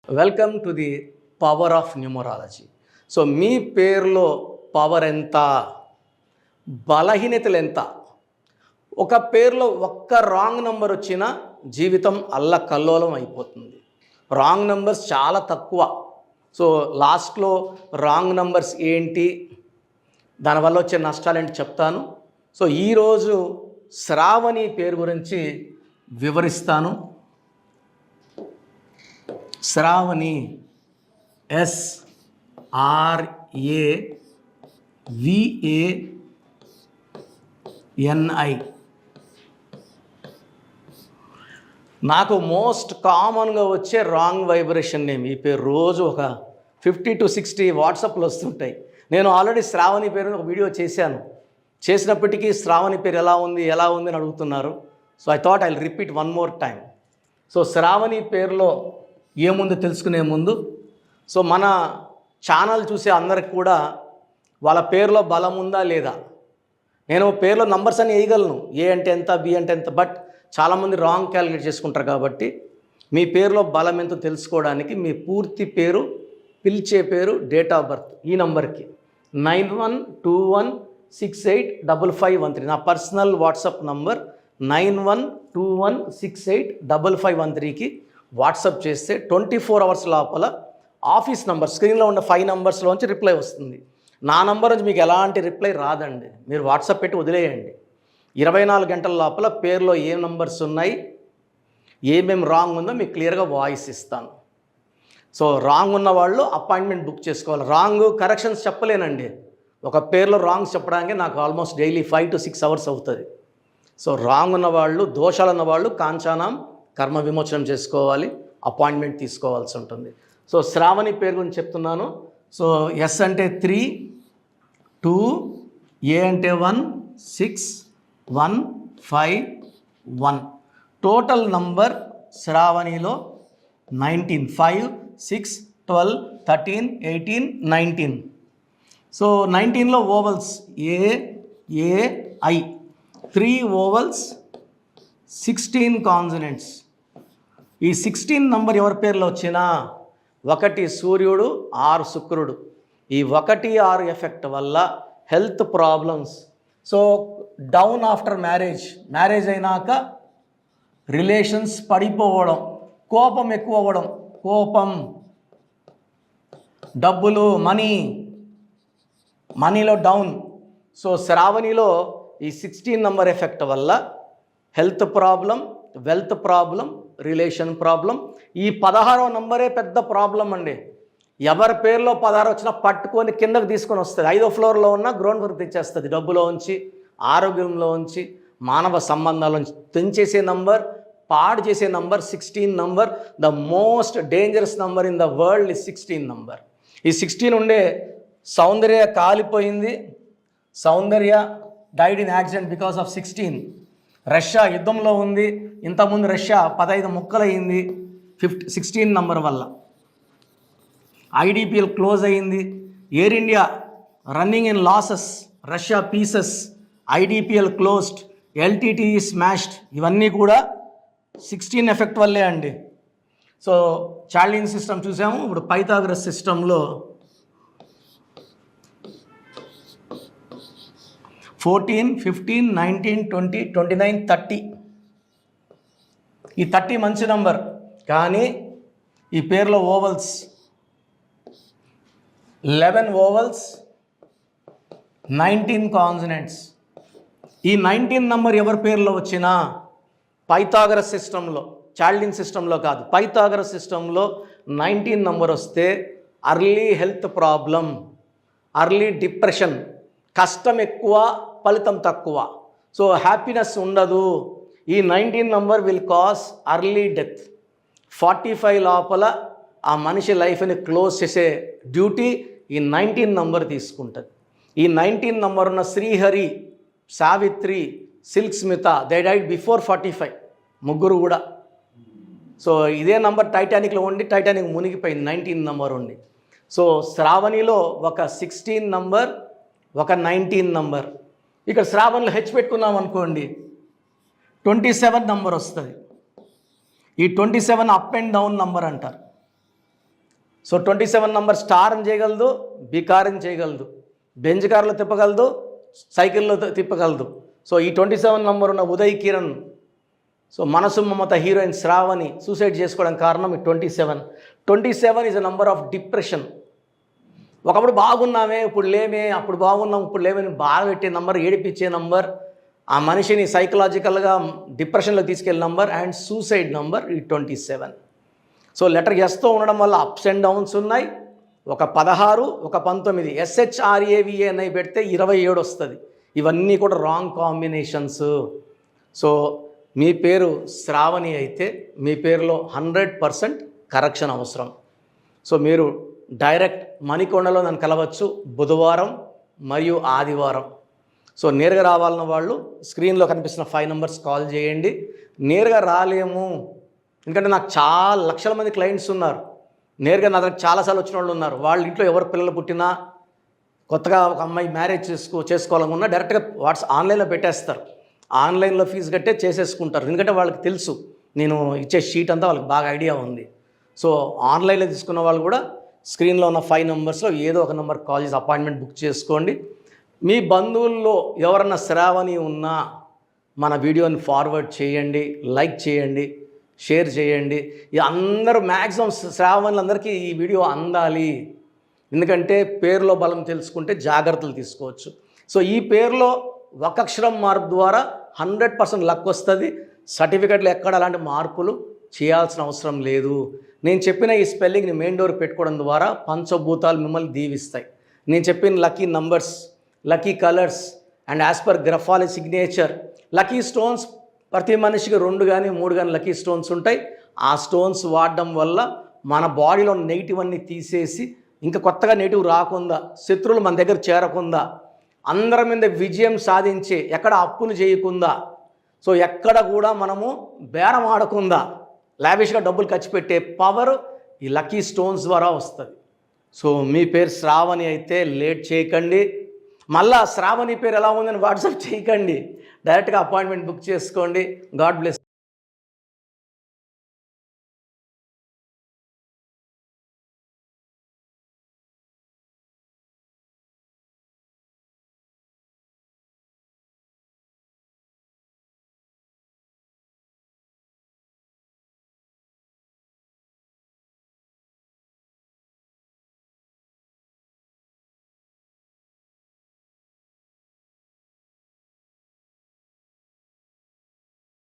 Welcome to the power of numerology. So మీ పేరులో power ఎంత, బలహీనతలు ఎంత? ఒక పేరులో ఒక్క రాంగ్ నెంబర్ వచ్చినా జీవితం అల్లకల్లోలం అయిపోతుంది. రాంగ్ నెంబర్స్ చాలా తక్కువ. సో లాస్ట్లో రాంగ్ నెంబర్స్ ఏంటి, దానివల్ల వచ్చే నష్టాలు ఏంటి చెప్తాను. సో ఈరోజు శ్రావణి పేరు గురించి వివరిస్తాను. శ్రావణి SRAVANI. నాకు మోస్ట్ కామన్గా వచ్చే రాంగ్ వైబ్రేషన్ నేమ్ ఈ పేరు. రోజు ఒక 50 to 60 వాట్సాప్లు వస్తుంటాయి. నేను ఆల్రెడీ శ్రావణి పేరు ఒక వీడియో చేసినప్పటికీ శ్రావణి పేరు ఎలా ఉంది అని అడుగుతున్నారు. So I thought I will repeat one more time. సో శ్రావణి పేరులో ఏముందో తెలుసుకునే ముందు, సో మన ఛానల్ చూసే అందరికి కూడా వాళ్ళ పేరులో బలం ఉందా లేదా, నేను పేరులో నంబర్స్ అన్ని వేయగలను, ఏ అంటే ఎంత, బి అంటే ఎంత, బట్ చాలామంది రాంగ్ క్యాలిక్యులేట్ చేసుకుంటారు. కాబట్టి మీ పేరులో బలం ఎంతో తెలుసుకోవడానికి మీ పూర్తి పేరు, పిలిచే పేరు, డేట్ ఆఫ్ బర్త్ ఈ నంబర్కి 9121685513 నా పర్సనల్ వాట్సాప్ నంబర్ 9121685513కి వాట్సాప్ చేస్తే 24 hours లోపల ఆఫీస్ నంబర్ స్క్రీన్లో ఉన్న 5 numbers రిప్లై వస్తుంది. నా నంబర్ నుంచి మీకు ఎలాంటి రిప్లై రాదండి. మీరు వాట్సాప్ పెట్టి వదిలేయండి. 24 గంటల లోపల పేరులో ఏ నంబర్స్ ఉన్నాయి, ఏమేమి రాంగ్ ఉందో మీకు క్లియర్గా వాయిస్ ఇస్తాను. సో రాంగ్ ఉన్న వాళ్ళు అపాయింట్మెంట్ బుక్ చేసుకోవాలి. రాంగ్ కరెక్షన్స్ చెప్పలేనండి. ఒక పేరులో రాంగ్స్ చెప్పడానికి నాకు ఆల్మోస్ట్ డైలీ 5 to 6 hours అవుతుంది. సో రాంగ్ ఉన్నవాళ్ళు, దోషాలు ఉన్నవాళ్ళు కాంచానం కర్మ విమోచనం చేసుకోవాలి, అపాయింట్మెంట్ తీసుకోవాల్సి ఉంటుంది. సో శ్రావణి పేరు గురించి చెప్తున్నాను. సో ఎస్ అంటే 3, 2, ఏ అంటే 1, 6, 1, 5, 1. టోటల్ నంబర్ శ్రావణిలో 19, 5, 6, 12, 13, 18, 19. సో 19లో ఓవల్స్ AAI, 3 ఓవల్స్, 16 కాన్సనెంట్స్. ఈ 16 నంబర్ ఎవరి పేర్లో వచ్చినా 1 సూర్యుడు, 6 శుక్రుడు. ఈ 1, 6 ఎఫెక్ట్ వల్ల health problems. So down after marriage అయినాక రిలేషన్స్ పడిపోవడం, కోపం ఎక్కువ అవ్వడం, డబ్బులు, మనీలో డౌన్. సో శ్రావణిలో ఈ 16 నంబర్ ఎఫెక్ట్ వల్ల health problem, wealth problem, relation problem. ఈ 16వ నంబరే పెద్ద ప్రాబ్లం అండి. ఎవరి పేరులో 16 వచ్చినా పట్టుకొని కిందకు తీసుకొని వస్తుంది. 5వ ఫ్లోర్లో ఉన్న గ్రౌండ్ ఫ్లోర్ తెచ్చేస్తుంది. డబ్బులో ఉంచి, ఆరోగ్యంలో ఉంచి, మానవ సంబంధాల నుంచి తెంచేసే నంబర్, పాడు చేసే number 16 number. The most dangerous number in the world is 16 number. ఈ 16 ఉండే సౌందర్య కాలిపోయింది. Soundarya died in accident because of 16. Russia యుద్ధంలో ఉంది. ఇంతకుముందు రష్యా 15 ముక్కలయ్యింది 16 నంబర్ వల్ల. IDPL క్లోజ్ అయ్యింది. Air India running in losses, Russia pieces, IDPL closed, LTTE smashed. ఇవన్నీ కూడా 16 ఎఫెక్ట్ వల్లే అండి. సో చార్లిన్ సిస్టమ్ చూసాము. ఇప్పుడు పైథాగరస్ సిస్టంలో 14, 15, 19, 20, 29, 30. ఈ 30 మంచి నంబర్. కానీ ఈ పేరులో ఓవల్స్ 11 ఓవల్స్, 19 కాన్సనెంట్స్. ఈ 19 నంబర్ ఎవరి పేరులో వచ్చినా పైథాగరస్ సిస్టంలో, చార్లిన్ సిస్టంలో కాదు, పైథాగరస్ సిస్టంలో 19 నంబర్ వస్తే early health problem, early depression, కష్టం ఎక్కువ, ఫలితం తక్కువ. సో హ్యాపీనెస్ ఉండదు. ఈ 19 number will cause early death. 45 లోపల ఆ మనిషి లైఫ్ని క్లోజ్ చేసే డ్యూటీ ఈ 19 నంబర్ తీసుకుంటుంది. ఈ 19 నంబర్ ఉన్న Srihari, Savitri, silk Smitha, they died before 45, ముగ్గురు కూడా. సో ఇదే నంబర్ టైటానిక్లో ఉండి టైటానిక్ మునిగిపోయింది 19 నంబర్ ఉండి. సో శ్రావణిలో ఒక 16 నంబర్, ఒక 19 నంబర్. ఇక్కడ శ్రావణిలో హెచ్ పెట్టుకున్నాం అనుకోండి 27 నంబర్ వస్తుంది. ఈ 27 అప్ అండ్ డౌన్ నంబర్ అంటారు. సో 27 నంబర్ స్టార్ని చేయగలదు, బికార్ని చేయగలదు, బెంజ్ కార్లో తిప్పగలదు, సైకిల్లో తిప్పగలదు. సో ఈ 27 నంబర్ ఉన్న ఉదయ్ కిరణ్, సో మనసు మమత హీరోయిన్ శ్రావణి సూసైడ్ చేసుకోవడానికి కారణం ఈ 27. 27 is a number of depression. ఒకప్పుడు బాగున్నామే ఇప్పుడు లేమే, అప్పుడు బాగున్నాం ఇప్పుడు లేమని బాగా పెట్టే నంబర్, ఏడిపించే నంబర్, ఆ మనిషిని సైకలాజికల్గా డిప్రెషన్లోకి తీసుకెళ్ళే నంబర్ అండ్ సూసైడ్ నంబర్ ఈ 27. సో లెటర్ ఎస్తో ఉండడం వల్ల అప్స్ అండ్ డౌన్స్ ఉన్నాయి. ఒక 16, ఒక 19, SHRAVA పెడితే 27 వస్తుంది. ఇవన్నీ కూడా రాంగ్ కాంబినేషన్స్. సో మీ పేరు శ్రావణి అయితే మీ పేరులో 100% కరెక్షన్ అవసరం. సో మీరు డైరెక్ట్ మణికొండలో నన్ను కలవచ్చు బుధవారం మరియు ఆదివారం. సో నేరుగా రావాలన్న వాళ్ళు స్క్రీన్లో కనిపిస్తున్న 5 నంబర్స్ కాల్ చేయండి. నేరుగా రాలేము ఎందుకంటే నాకు చాలా లక్షల మంది క్లయింట్స్ ఉన్నారు, నేరుగా నా దగ్గర చాలాసార్లు వచ్చిన వాళ్ళు ఉన్నారు. వాళ్ళ ఇంట్లో ఎవరు పిల్లలు పుట్టినా, కొత్తగా ఒక అమ్మాయి మ్యారేజ్ చేసుకోవాలనుకున్నా డైరెక్ట్గా ఆన్లైన్లో పెట్టేస్తారు. ఆన్లైన్లో ఫీజు కట్టే చేసేసుకుంటారు. ఎందుకంటే వాళ్ళకి తెలుసు నేను ఇచ్చే షీట్ అంతా వాళ్ళకి బాగా ఐడియా ఉంది. సో ఆన్లైన్లో తీసుకున్న వాళ్ళు కూడా స్క్రీన్లో ఉన్న 5 నంబర్స్లో ఏదో ఒక నెంబర్ కాల్ చేసి అపాయింట్మెంట్ బుక్ చేసుకోండి. మీ బంధువుల్లో ఎవరన్నా శ్రావణి ఉన్నా మన వీడియోని ఫార్వర్డ్ చేయండి, లైక్ చేయండి, షేర్ చేయండి. అందరూ మ్యాక్సిమం శ్రావణులందరికీ ఈ వీడియో అందాలి. ఎందుకంటే పేరులో బలం తెలుసుకుంటే జాగ్రత్తలు తీసుకోవచ్చు. సో ఈ పేరులో ఒక అక్షరం మార్పు ద్వారా 100% లక్ వస్తుంది. సర్టిఫికెట్లు ఎక్కడ అలాంటి మార్పులు చేయాల్సిన అవసరం లేదు. నేను చెప్పిన ఈ స్పెల్లింగ్ని మెయిన్ డోర్ పెట్టుకోవడం ద్వారా పంచభూతాలు మిమ్మల్ని దీవిస్తాయి. నేను చెప్పిన lucky numbers, lucky colours and as per graphology signature, lucky stones ప్రతి మనిషికి 2 కానీ 3 కానీ లక్కీ స్టోన్స్ ఉంటాయి. ఆ స్టోన్స్ వాడడం వల్ల మన బాడీలో నెగిటివ్ అన్నీ తీసేసి ఇంకా కొత్తగా నెగిటివ్ రాకుండా, శత్రువులు మన దగ్గర చేరకుండా, అందరి మీద విజయం సాధించే, ఎక్కడ అప్పులు చేయకుండా, సో ఎక్కడ కూడా మనము బేరం ఆడకుండా లావిష్గా డబ్బులు ఖర్చు పెట్టే పవర్ ఈ లక్కీ స్టోన్స్ ద్వారా వస్తుంది. సో మీ పేరు శ్రావణి అయితే లేట్ చేయకండి. మళ్ళా శ్రావణి పేరు ఎలా ఉందని వాట్సాప్ చేయకండి, డైరెక్ట్గా అపాయింట్మెంట్ బుక్ చేసుకోండి. God bless.